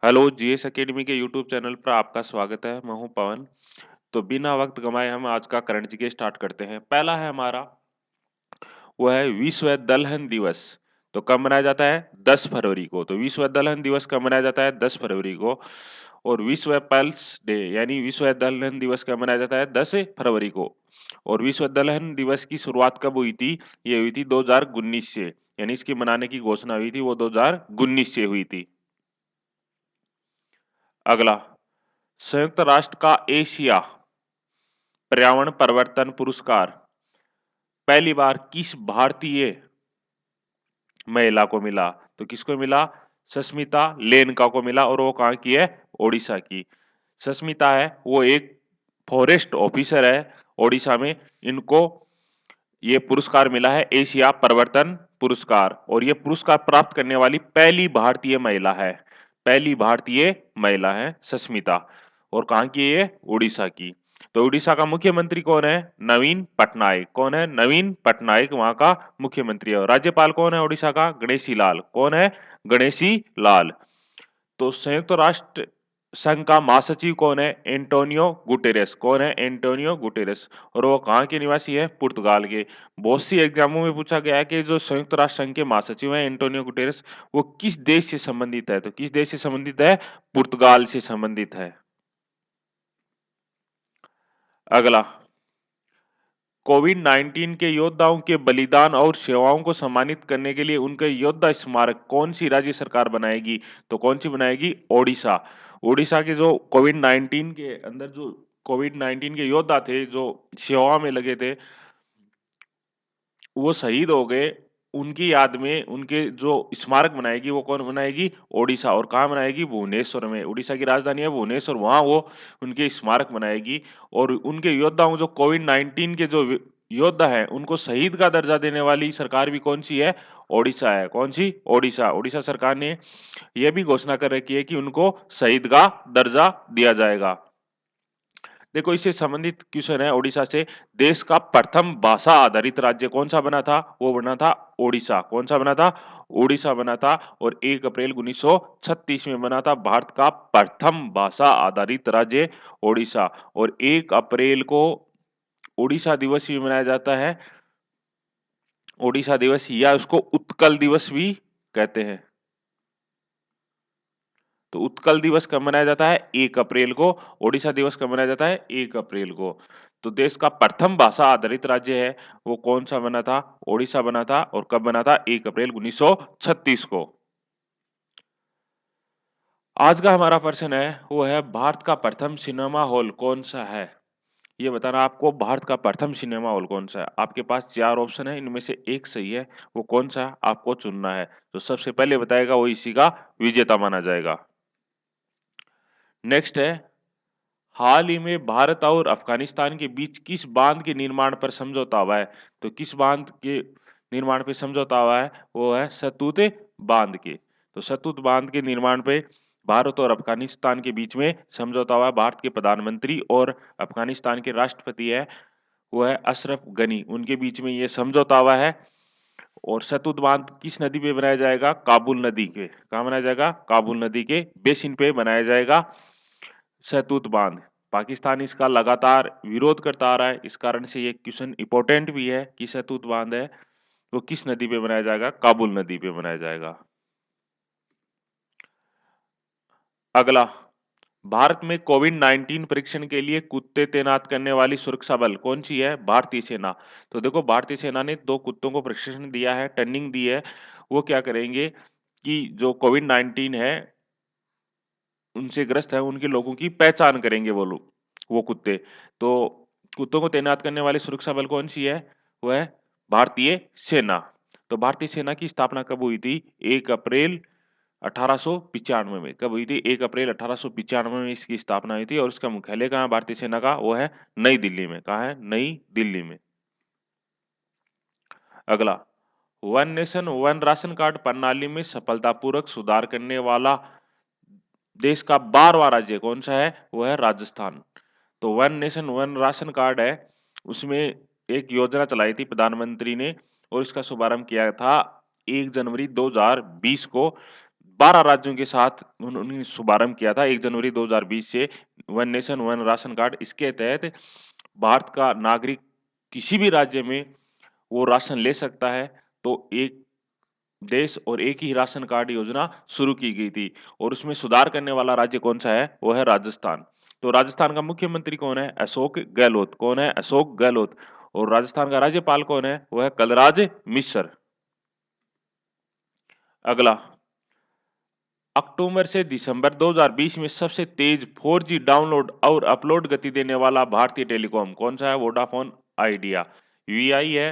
Hello GS academy के YouTube channel पर आपका स्वागत है। मैं हूं पवन। तो बिना वक्त गंवाए हम आज का करंट जीके स्टार्ट करते हैं। पहला है हमारा, वो है विश्व दलहन दिवस। तो कब मनाया जाता है? 10 फरवरी को। तो विश्व दलहन दिवस कब मनाया जाता है? 10 फरवरी को। और विश्व पल्स डे यानी विश्व दलहन दिवस कब मनाया जाता है? 10 फरवरी को। और विश्व दलहन दिवस की शुरुआत कब हुई थी? ये हुई थी 2019 से, यानी इसकी मनाने की घोषणा हुई थी वो 2019 से हुई थी। अगला, संयुक्त राष्ट्र का एशिया पर्यावरण परिवर्तन पुरस्कार पहली बार किस भारतीय महिला को मिला? तो किसको मिला? सस्मिता लेनका को मिला। और वो कहाँ की है? ओडिशा की। सस्मिता है वो एक फॉरेस्ट ऑफिसर है ओडिशा में। इनको ये पुरस्कार मिला है, एशिया परिवर्तन पुरस्कार। और ये पुरस्कार प्राप्त करने वाली पहली भारतीय महिला है। पहली भारतीय महिला है सस्मिता। और कहाँ की है ये? उड़ीसा की। तो उड़ीसा का मुख्यमंत्री कौन है? नवीन पटनायक। कौन है? नवीन पटनायक वहां का मुख्यमंत्री है। और राज्यपाल कौन है उड़ीसा का? गणेशी लाल। कौन है? गणेशी लाल। तो संयुक्त राष्ट्र संघ का महासचिव कौन है? Antonio Guterres. कौन है? Antonio Guterres. और वो कहाँ के निवासी है? पुर्तगाल के। बहुत सी एग्जामों में पूछा गया है कि जो संयुक्त राष्ट्र संघ के महासचिव हैं एंटोनियो गुटेरेस, वो किस देश से संबंधित है? तो किस देश से संबंधित है? पुर्तगाल से संबंधित है। अगला, कोविड-19 के योद्धाओं के बलिदान और सेवाओं को सम्मानित करने के लिए उनके योद्धा स्मारक कौन सी राज्य सरकार बनाएगी? तो कौन सी बनाएगी? ओडिशा। ओडिशा के जो कोविड-19 के अंदर जो कोविड-19 के योद्धा थे, जो सेवा में लगे थे, वो शहीद हो गए। उनकी याद में उनके जो स्मारक बनाएगी वो कौन बनाएगी? ओडिशा। और कहाँ बनाएगी? भुवनेश्वर में। उड़ीसा की राजधानी है भुवनेश्वर, वहाँ वो उनके स्मारक बनाएगी। और उनके योद्धाओं जो कोविड-19 के जो योद्धा हैं, उनको शहीद का दर्जा देने वाली सरकार भी कौन-सी है? ओडिशा है। कौन-सी? ओडिशा। ओडिशा सरकार ने यह भी घोषणा कर रखी है कि उनको शहीद का दर्जा दिया जाएगा। देखो, इससे संबंधित क्वेश्चन है ओडिशा से। देश का प्रथम भाषा आधारित राज्य कौन सा बना था? वो बना था ओडिशा। कौन सा बना था? ओडिशा बना था। और 1 अप्रैल 1936 में बना था भारत का प्रथम भाषा आधारित राज्य ओडिशा। और 1 अप्रैल को ओडिशा दिवस भी मनाया जाता है। ओडिशा दिवस या उसको उत्कल दिवस भी कहते हैं। तो उत्कल दिवस कब मनाया जाता है? 1 अप्रैल को। ओडिशा दिवस कब मनाया जाता है? 1 अप्रैल को। तो देश का प्रथम भाषा आधारित राज्य है, वो कौन-सा बना था? ओडिशा बना था। और कब बना था? 1 अप्रैल 1936 को। आज का हमारा प्रश्न है, वो है भारत का प्रथम सिनेमा हॉल कौन-सा है? ये बताना आपको भारत का प्रथम सिनेमा हॉल कौन-सा है? आपके पास 4 ऑप्शन है, इनमें से एक सही है, वो कौन-सा है आपको चुनना है। तो सबसे पहले बताएगा वो इसी का विजेता माना जाएगा। नेक्स्ट है, हाल ही में भारत और अफगानिस्तान के बीच किस बांध के निर्माण पर समझौता हुआ है? तो किस बांध के निर्माण पे समझौता हुआ है? वो है सतलुज बांध के। तो सतलुज बांध के निर्माण पे भारत और अफगानिस्तान के बीच में समझौता हुआ है। भारत के प्रधानमंत्री और अफगानिस्तान के राष्ट्रपति है, वो है अशरफ गनी, उनके बीच में ये समझौता हुआ है। और सतलुज बांध किस नदी पे बनाया जाएगा? काबुल नदी के। कहाँ बनाया जाएगा? काबुल नदी के बेसिन पे बनाया जाएगा शहतूत बांध। पाकिस्तान इसका लगातार विरोध करता आ रहा है, इस कारण से ये क्वेश्चन इंपॉर्टेंट भी है कि शहतूत बांध है वो किस नदी पे बनाया जाएगा? काबुल नदी पे बनाया जाएगा। अगला, भारत में कोविड-19 परीक्षण के लिए कुत्ते तैनात करने वाली सुरक्षा बल कौन सी है? भारतीय सेना। तो देखो, भारतीय सेना ने 2 कुत्तों को प्रशिक्षण दिया है, ट्रेनिंग दी है। वो क्या करेंगे कि जो कोविड-19 है उनसे ग्रस्त है, उनके लोगों की पहचान करेंगे वो लोग, वो कुत्ते। तो कुत्तों को तैनात करने वाली सुरक्षा बल कौन-सी है? वो है भारतीय सेना। तो भारतीय सेना की स्थापना कब हुई थी? 1 अप्रैल 1895 में। कब हुई थी? 1 अप्रैल 1895 में इसकी स्थापना हुई थी। और इसका मुख्यालय कहाँ है भारतीय सेना का? वो है नई दिल्ली में। कहाँ है? नई दिल्ली में। अगला, one nation one ration card प्रणाली में सफलतापूर्वक सुधार करने वाला देश का 12वां राज्य कौन-सा है? वो है राजस्थान। तो one nation one ration card है, उसमें एक योजना चलाई थी प्रधानमंत्री ने और इसका शुभारंभ किया था 1 जनवरी 2020 को। 12 राज्यों के साथ उन्होंने शुभारंभ किया था 1 जनवरी 2020 से one nation one ration card. इसके तहत भारत का नागरिक किसी भी राज्य में वो राशन ले सकता है। तो एक देश और एक ही राशन कार्ड योजना शुरू की गई थी और उसमें सुधार करने वाला राज्य कौन-सा है? वो है राजस्थान। तो राजस्थान का मुख्यमंत्री कौन है? अशोक गहलोत। कौन है? अशोक गहलोत। और राजस्थान का राज्यपाल कौन है? वो है कलराज मिश्र। अगला, अक्टूबर से दिसंबर 2020 में सबसे तेज 4G डाउनलोड और अपलोड गति देने वाला भारतीय टेलीकॉम कौन-सा है? Vodafone idea. वीआई है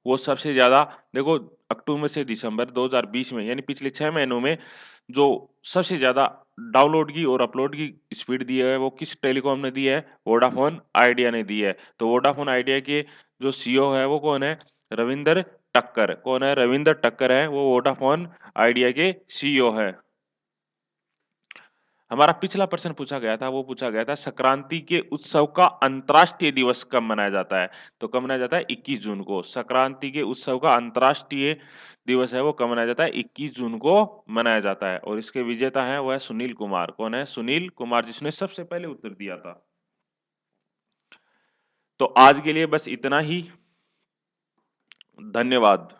वो सबसे ज़्यादा देखो अक्टूबर से दिसंबर 2020 में यानी पिछले 6 महीनों में जो सबसे ज़्यादा डाउनलोड की और अपलोड की स्पीड दी है वो किस टेलीकॉम ने दी है? वोडाफोन आइडिया ने दी है। तो वोडाफोन आइडिया के जो सीईओ है वो कौन है? रविंदर टक्कर। कौन है? रविंदर टक्कर है वो वोडाफोन आइडिया के सीईओ है। हमारा पिछला प्रश्न पूछा गया था, वो पूछा गया था संक्रांति के उत्सव का अंतर्राष्ट्रीय दिवस कब मनाया जाता है? तो कब मनाया जाता है? 21 जून को। संक्रांति के उत्सव का अंतर्राष्ट्रीय दिवस है वो कब मनाया जाता है? 21 जून को मनाया जाता है और इसके विजेता हैं वो है सुनील कुमार। कौन है? सुनील कुमार जिसने सबसे पहले उत्तर दिया था। तो आज के लिए बस इतना ही। धन्यवाद।